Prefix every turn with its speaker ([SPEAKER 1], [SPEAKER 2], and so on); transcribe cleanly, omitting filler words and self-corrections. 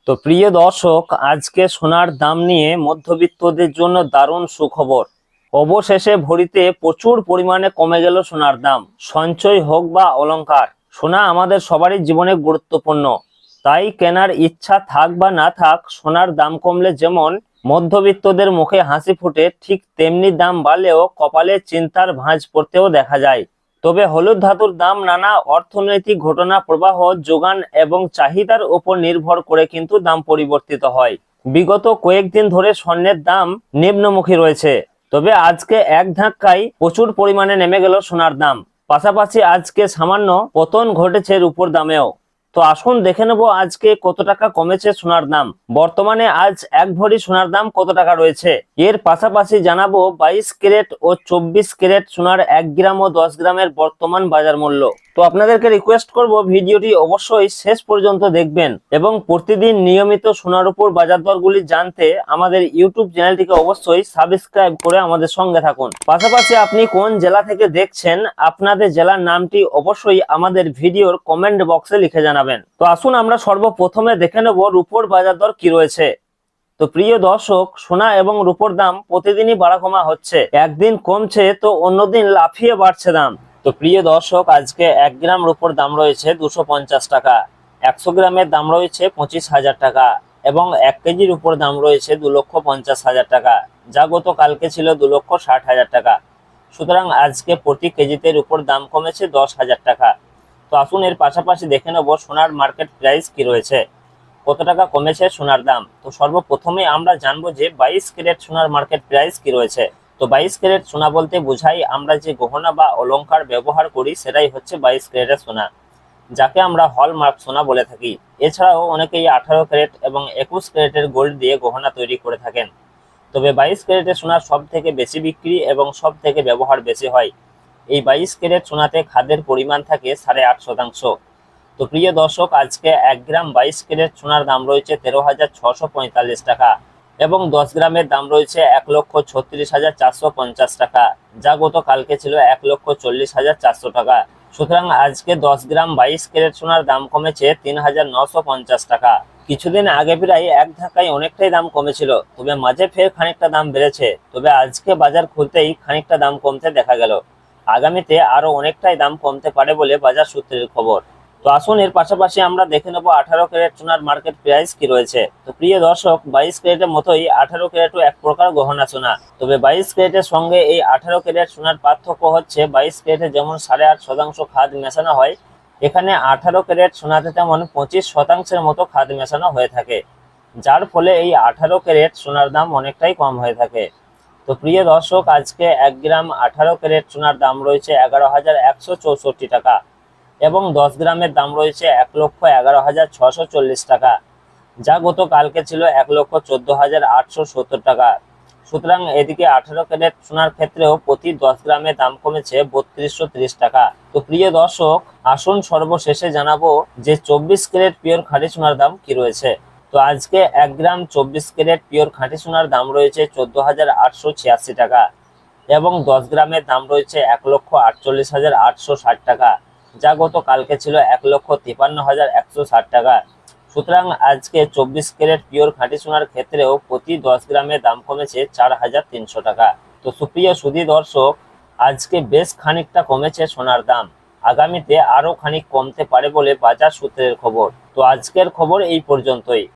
[SPEAKER 1] তো প্রিয় দর্শক, আজকে সোনার দাম নিয়ে মধ্যবিত্তদের জন্য দারুণ সুখবর। অবশেষে ভরিতে প্রচুর পরিমাণে কমে গেল সোনার দাম। সঞ্চয় হোক বা অলংকার, সোনা আমাদের সবারই জীবনে গুরুত্বপূর্ণ। তাই কেনার ইচ্ছা থাক বা না থাক, সোনার দাম কমলে যেমন মধ্যবিত্তদের মুখে হাসি ফোটে, ঠিক তেমনি দাম বাড়লেও কপালে চিন্তার ভাঁজ পড়তেও দেখা যায়। তবে হলুদ ধাতুর দাম নানা অর্থনৈতিক ঘটনা, প্রবাহ, যোগান এবং চাহিদার উপর নির্ভর করে কিন্তু দাম পরিবর্তিত হয়। বিগত কয়েকদিন ধরে স্বর্ণের দাম নিম্নমুখী রয়েছে, তবে আজকে এক ধাক্কায় প্রচুর পরিমাণে নেমে গেল সোনার দাম। পাশাপাশি আজকে সামান্য পতন ঘটেছে রূপোর দামেও। তো আসুন দেখে নেব আজকে কত টাকা কমেছে সোনার দাম। বর্তমানে আজ এক ভরি সোনার দাম কত টাকা রয়েছে। এর পাশাপাশি জানাবো 22 ক্যারেট ও 24 ক্যারেট সোনার 1 গ্রাম ও 10 গ্রামের বর্তমান বাজার মূল্য। তো আপনাদেরকে রিকোয়েস্ট করব ভিডিওটি অবশ্যই শেষ পর্যন্ত দেখবেন এবং প্রতিদিন নিয়মিত সোনার উপর বাজার দরগুলি জানতে আমাদের ইউটিউব চ্যানেলটিকে অবশ্যই সাবস্ক্রাইব করে আমাদের সঙ্গে থাকুন। পাশাপাশি আপনি কোন জেলা থেকে দেখছেন, আপনাদের জেলার নামটি অবশ্যই আমাদের ভিডিওর কমেন্ট বক্সে লিখে জানাবেন। তো আসুন আমরা সর্বপ্রথমে দেখে নেব রূপোর বাজার দর কি রয়েছে। তো প্রিয় দর্শক, সোনা এবং রূপোর দাম প্রতিদিনই বাড়া কমা হচ্ছে। একদিন কমছে তো অন্যদিন লাফিয়ে বাড়ছে দাম। তো প্রিয় দর্শক, আজকে 1 গ্রাম রূপোর দাম রয়েছে 250 টাকা, 100 গ্রামের দাম রয়েছে 25,000 টাকা এবং 1 কেজির উপর দাম রয়েছে 2,50,000 টাকা, যা গতকালকে ছিল 2,60,000 টাকা। সুতরাং আজকে প্রতি কেজিতে রূপোর দাম কমেছে 10,000 টাকা। তো আসুন এর পাশাপাশি দেখে নেব সোনার মার্কেট প্রাইস কি রয়েছে, কত টাকা কমেছে সোনার দাম। তো সর্বপ্রথমে আমরা জানবো যে 22 ক্যারেট সোনার মার্কেট প্রাইস কি রয়েছে। তো 22 ক্যারেট সোনা বলতে বোঝাই আমরা যে গহনা বা অলংকার ব্যবহার করি সেটাই হচ্ছে 22 ক্যারেটের সোনা, যাকে আমরা হলমার্ক সোনা বলে থাকি। এছাড়াও অনেকেই 18 ক্যারেট এবং 21 ক্যারেটের গোল্ড দিয়ে গহনা তৈরি করে থাকেন। তবে 22 ক্যারেটের সোনার সব থেকে বেশি বিক্রি এবং সব থেকে ব্যবহার বেশি হয়। এই 22 ক্যারেট সোনাতে খাদের পরিমাণ থাকে 8.5%। তো প্রিয় দর্শক, আজকে 1 গ্রাম 22 ক্যারেট সোনার দাম রয়েছে 13,645 টাকা এবং 10 গ্রামের দাম রয়েছে 1,36,450 টাকা, যা গতকালকে ছিল 1,40,400 টাকা। সুতরাং আজকে 10 গ্রাম 22 ক্যারেট সোনার দাম কমেছে 3,950 টাকা। কিছুদিন আগে প্রায় এক ধাক্কায় অনেকটাই দাম কমেছিল, তবে মাঝে ফের খানিকটা দাম বেড়েছে। তবে আজকে বাজার খুলতেই খানিকটা দাম কমতে দেখা গেল। আগামীতে আরো অনেকটাই দাম কমতে পারে বলে বাজার সূত্রের খবর। তো আসুন এর পাশাপাশি আমরা দেখে নেব 18 ক্যারেট সোনার মার্কেট প্রাইস কি রয়েছে। তো প্রিয় দর্শক, 22 ক্যারেটের মতোই 18 ক্যারেটও এক প্রকার গহনা সোনা। তবে 22 ক্যারেটের সঙ্গে এই 18 ক্যারেট সোনার পার্থক্য হচ্ছে 22 ক্যারেটে যেমন 8.5% খাদ মেশানো হয়, এখানে 18 ক্যারেট সোনাতে তেমন 25% মতো খাদ মেশানো হয়ে থাকে, যার ফলে এই 18 ক্যারেট সোনার দাম অনেকটাই কম হয়ে থাকে। তো প্রিয় দর্শক, আজকে 1 গ্রাম 18 ক্যারেট সোনার দাম রয়েছে 11,164 টাকা এবং 10 গ্রামের দাম রয়েছে 1,11,640 টাকা, যা গতকালকে ছিল 1,14,870 টাকা। সুতরাং এদিকে 18 ক্যারেট সোনার ক্ষেত্রেও প্রতি 10 গ্রামে দাম কমেছে 3230 টাকা। তো প্রিয় দর্শক, আসুন সর্বশেষে জানাবো যে 24 ক্যারেট পিওর খাঁটি সোনার দাম কি রয়েছে। তো আজকে 1 গ্রাম 24 ক্যারেট পিওর খাঁটি সোনার দাম রয়েছে 14,886 টাকা এবং 10 গ্রামের দাম রয়েছে 1,48,860 টাকা, যা গতকালকে ছিল 1,53,160 টাকা। সুতরাং আজকে 24 ক্যারেট পিওর খাঁটি সোনার ক্ষেত্রেও প্রতি 10 গ্রামে দাম কমেছে 4,300 টাকা। তো সুপ্রিয় সুধী দর্শক, আজকে বেশ খানিকটা কমেছে সোনার দাম। আগামীতে আরো খানিক কমতে পারে বলে বাজার সূত্রের খবর। তো আজকের খবর এই পর্যন্তই।